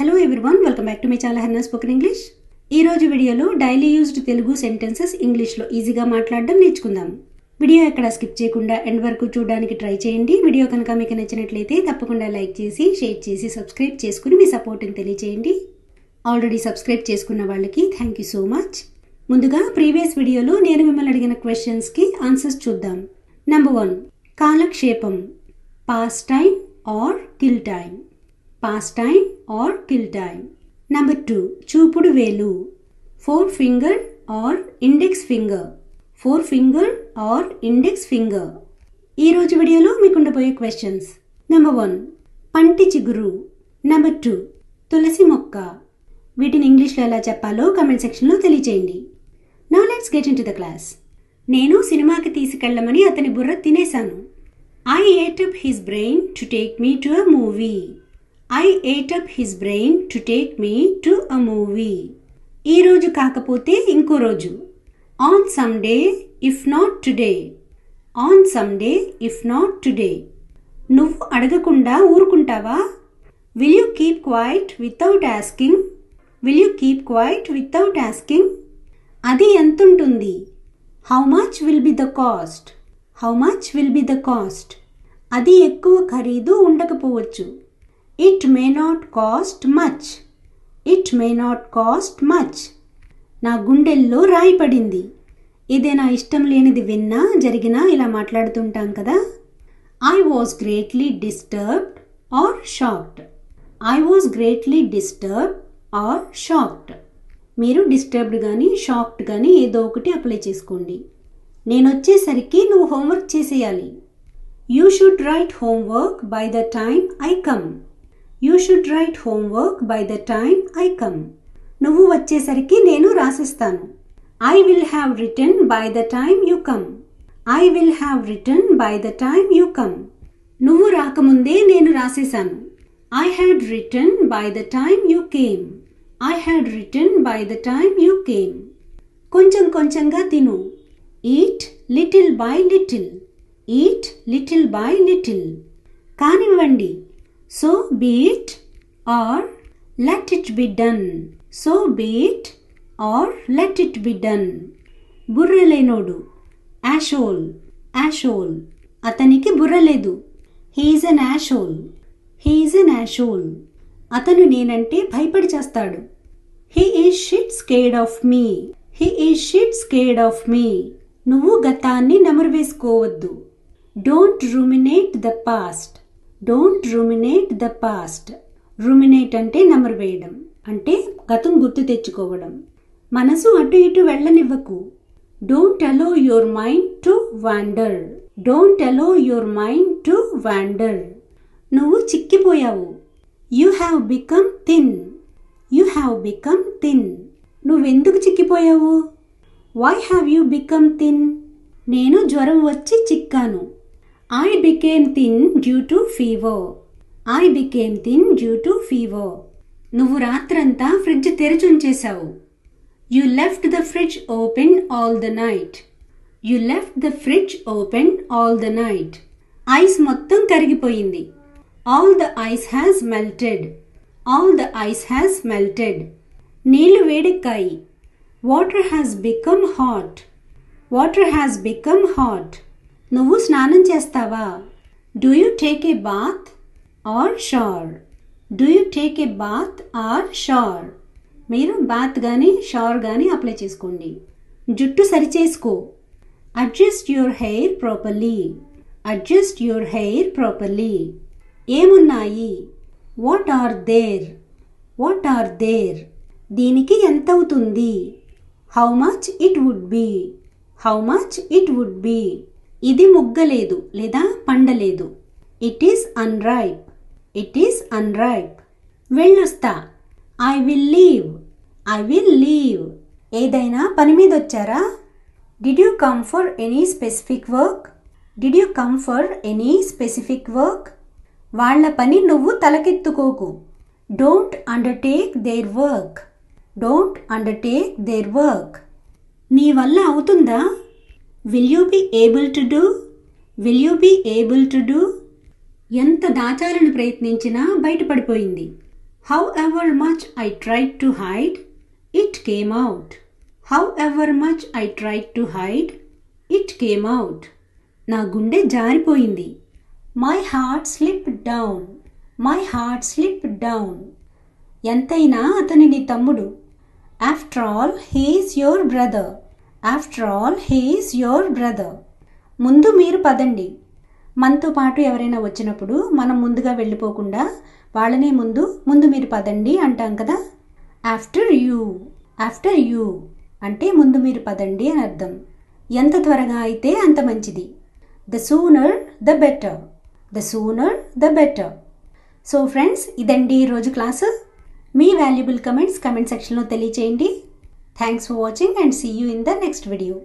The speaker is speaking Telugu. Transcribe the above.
Hello everyone, welcome back to my channel హర్నా స్పోకెన్ ఇంగ్లీష్. ఈరోజు వీడియోలో డైలీ యూజ్డ్ తెలుగు సెంటెన్సెస్ ఇంగ్లీష్లో ఈజీగా మాట్లాడడం నేర్చుకుందాం. వీడియో ఎక్కడ స్కిప్ చేయకుండా ఎండ్ వరకు చూడడానికి ట్రై చేయండి. వీడియో కనుక మీకు నచ్చినట్లయితే తప్పకుండా లైక్ చేసి, షేర్ చేసి, సబ్స్క్రైబ్ చేసుకుని మీ సపోర్ట్ని తెలియజేయండి. ఆల్రెడీ సబ్స్క్రైబ్ చేసుకున్న వాళ్ళకి థ్యాంక్ యూ సో మచ్. ముందుగా ప్రీవియస్ వీడియోలో నేను మిమ్మల్ని అడిగిన క్వశ్చన్స్కి ఆన్సర్స్ చూద్దాం. నెంబర్ 1, కాలక్షేపం, pass time or kill time. Past time or kill time. Number 2, చూపుడు వేలు, forefinger or index finger. Forefinger or index finger. ఈ రోజు వీడియోలో మీకు ఉండబోయే క్వశ్చన్స్. నెంబర్ 1, పంటి చిగురు. నెంబర్ 2, తులసి మొక్క. వీటిని ఇంగ్లీష్లో ఎలా చెప్పాలో కామెంట్ సెక్షన్లో తెలియచేయండి. Now let's get into the class. నేను సినిమాకి తీసుకెళ్ళమని అతని బుర్ర తినేశాను. I ate up his brain to take me to a movie. I ate up his brain to take me to a movie. ఈ రోజు కాకపోతే ఇంకో రోజు. On someday if not today. On someday if not today. నువ్వు అడగకుండా ఊరుకుంటావా? Will you keep quiet without asking? Will you keep quiet without asking? అది ఎంతుంటుంది? How much will be the cost? How much will be the cost? అది ఎక్కువ ఖరీదు ఉండకపోవచ్చు. It may not cost much. It may not cost much. నా గుండెల్లో రాయి పడింది. ఏదైనా ఇష్టం లేనిది విన్నా జరిగినా ఇలా మాట్లాడుతుంటాం కదా. I was greatly disturbed or shocked. I was greatly disturbed or shocked. మీరు డిస్టర్బ్డ్ కానీ షాక్డ్ కానీ ఏదో ఒకటి అప్లై చేసుకోండి. నేను వచ్చేసరికి నువ్వు హోంవర్క్ చేసేయాలి. You should write homework by the time I come. You should write homework by the time I come. నువ్వు వచ్చేసరికి నేను రాసిస్తాను. I will have written by the time you come. I will have written by the time you come. నువ్వు రాకముందే నేను రాసేశాను. I had written by the time you came. I had written by the time you came. కొంచెం కొంచెంగా తిను. Eat little by little. Eat little by little. కానివ్వండి. So be it or let it be done. So be it or let it be done. బుర్రలేనోడు, asshole. Asshole. అతనికి బుర్ర లేదు. He is an asshole. He is an asshole. అతను నేనంటే భయపడి చేస్తాడు. He is shit scared of me. He is shit scared of me. నువ్వు గతాన్ని నెమరు వేసుకోవద్దు. Don't ruminate the past. Don't ruminate the past. Ruminate అంటే నెమరు వేయడం, అంటే గతం గుర్తు తెచ్చుకోవడం. మనసు అటు ఇటు వెళ్ళనివ్వకు. Don't allow your mind to wander. Don't allow your mind to wander. నువ్వు చిక్కిపోయావు. You have become thin. You have become thin. నువ్వెందుకు చిక్కిపోయావు? Why have you become thin? నేను జ్వరం వచ్చి చిక్కాను. I became thin due to fever. I became thin due to fever. నువ్వు రాత్రంతా fridge తెరిచుంచేశావు. You left the fridge open all the night. You left the fridge open all the night. Ice మొత్తం కరిగిపోయింది. All the ice has melted. All the ice has melted. నీళ్లు వేడెక్కాయి. Water has become hot. Water has become hot. నువ్వు స్నానం చేస్తావా? Do you take a bath or shower? Do you take a bath or shower? మీరు బాత్ కానీ షవర్ కానీ అప్లై చేసుకోండి. జుట్టు సరిచేసుకో. Adjust your hair properly. Adjust your hair properly. ఏమున్నాయి? What are there? What are there? దీనికి ఎంత అవుతుంది? How much it would be? How much it would be? ఇది ముగ్గలేదు లేదా పండలేదు. It is unripe. It is unripe. వెళ్ళొస్తా. I will leave. I will leave. ఏదైనా పని మీద వచ్చారా? Did you come for any specific work? Did you come for any specific work? వాళ్ళ పని నువ్వు తలకెత్తుకోకు. Don't undertake their work. Don't undertake their work. నీ వల్ల అవుతుందా? Will you be able to do? Will you be able to do? ఎంత దాచాలని ప్రయత్నించినా బయటపడిపోయింది. However much I tried to hide, it came out. However much I tried to hide, it came out. నా గుండె జారిపోయింది. My heart slipped down. My heart slipped down. ఎంతైనా అతని నీ తమ్ముడు. After all, he is your brother. After all, he is your brother. ముందు మీరు పదండి. మనతో పాటు ఎవరైనా వచ్చినప్పుడు మనం ముందుగా వెళ్ళిపోకుండా వాళ్ళనే ముందు మీరు పదండి అంటాం కదా. ఆఫ్టర్ యూ అంటే ముందు మీరు పదండి అని అర్థం. ఎంత త్వరగా అయితే అంత మంచిది. The sooner the better. The sooner the better. So friends, ఇదండి ఈరోజు క్లాసు. మీ వాల్యుబుల్ కమెంట్స్ కమెంట్ సెక్షన్లో తెలియచేయండి. Thanks for watching and see you in the next video.